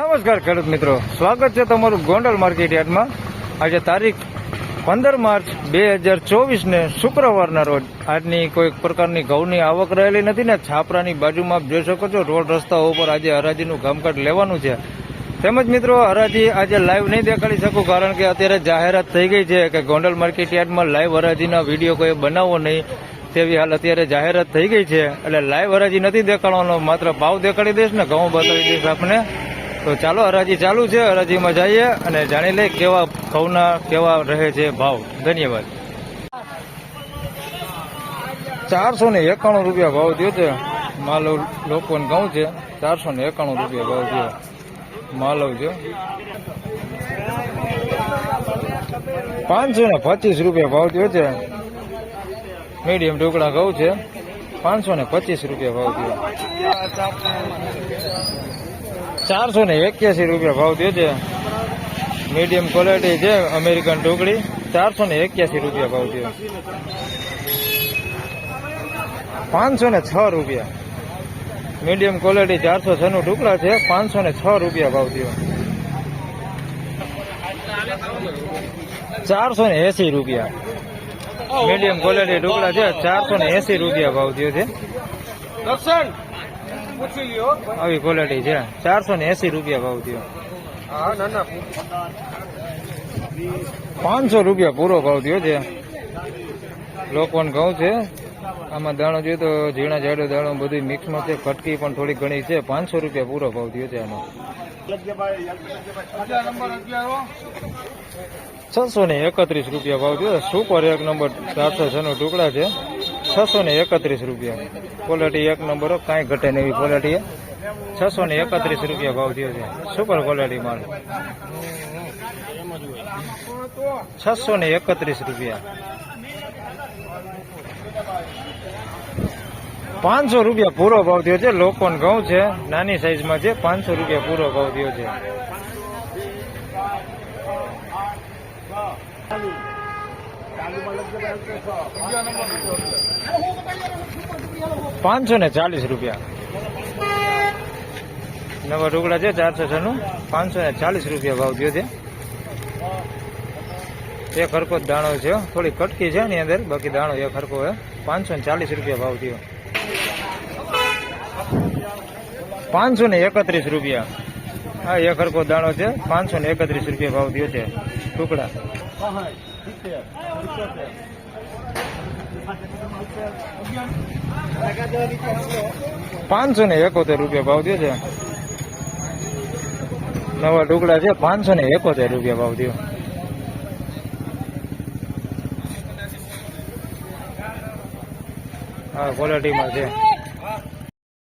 નમસ્કાર ખેડૂત મિત્રો, સ્વાગત છે તમારું ગોંડલ માર્કેટ યાર્ડમાં। આજે તારીખ 15 માર્ચ 2024 ને શુક્રવારના રોજ આજની કોઈ પ્રકારની ઘઉંની આવક રહેલી નથી ને છાપરાની બાજુમાં જોઈ શકો છો રોડ રસ્તાઓ ઉપર આજે હરાજીનું કામકાજ લેવાનું છે। તેમજ મિત્રો હરાજી આજે લાઈવ નહીં દેખાડી શકું કારણ કે અત્યારે જાહેરાત થઈ ગઈ છે કે ગોંડલ માર્કેટ યાર્ડમાં લાઈવ હરાજીના વિડીયો કોઈ બનાવવો નહીં તેવી હાલ અત્યારે જાહેરાત થઈ ગઈ છે, એટલે લાઈવ હરાજી નથી દેખાડવાનો, માત્ર ભાવ દેખાડી દઈશ ને ઘઉં બતાવી દઈશ આપને। તો ચાલો હરાજી ચાલુ છે, હરાજીમાં જઈએ અને જાણી લઈએ કેવા ઘઉંના કેવા રહે છે ભાવ। ધન્યવાદ। 491 રૂપિયા ભાવ થયો છે। માલવ લોકોને ઘઉં છે 491 રૂપિયા ભાવ થયો માલવ છે। 525 રૂપિયા ભાવ થયો છે। મીડિયમ ટુકડા ઘઉં છે 525 રૂપિયા ભાવ થયો। 481 રૂપિયા ભાવ થયો છે। મીડિયમ ક્વોલિટી છે અમેરિકન ટુકડી 481 રૂપિયા ભાવ થયો। 506 રૂપિયા મીડિયમ ક્વોલિટી 406 ટુકડા છે 506 રૂપિયા ભાવ થયો। 480 રૂપિયા મીડિયમ ક્વોલિટી ટુકડા છે 480 રૂપિયા ભાવ થયો છે। આવી ક્વોલિટી છે 480 રૂપિયા ભાવ થયો। 500 રૂપિયા પૂરો ભાવ થયો છે। લોકોને ઘઉં છે, આમાં દાણો જોઈએ તો ઝીણા જાડો દાણો બધું મિક્સમાં છે, કટકી પણ થોડી ઘણી છે। 500 રૂપિયા પૂરો ભાવ થયો છે આનો। 631 રૂપિયા ભાવ થયો। સુપર એક નંબર 406 ટુકડા છે 631 રૂપિયા ક્વોલિટી એક નંબર, કાંઈ ઘટે નહીં એવી ક્વોલિટી 631 રૂપિયા ભાવ થયો છે। સુપર ક્વોલિટી માલ 631 રૂપિયા। 500 રૂપિયા પૂરો ભાવ થયો છે। લોકોને ઘઉં છે નાની સાઈઝમાં છે 500 રૂપિયા પૂરો ભાવ થયો છે। 540 રૂપિયા નવા ટુકડા છે 406 540 રૂપિયા ભાવ થયો છે। એક હરકો જ દાણો છે, થોડી કટકી છે એની અંદર, બાકી દાણો એક હરકો છે। 540 રૂપિયા ભાવ થયો। 531 રૂપિયા હા એક હરકો દાણો છે 531 રૂપિયા ભાવ થયો છે ટુકડા। 571 રૂપિયા ભાવ થયો છે। નવા ટુકડા છે 571 રૂપિયા ભાવ થયો। હા ક્વોલિટીમાં છે।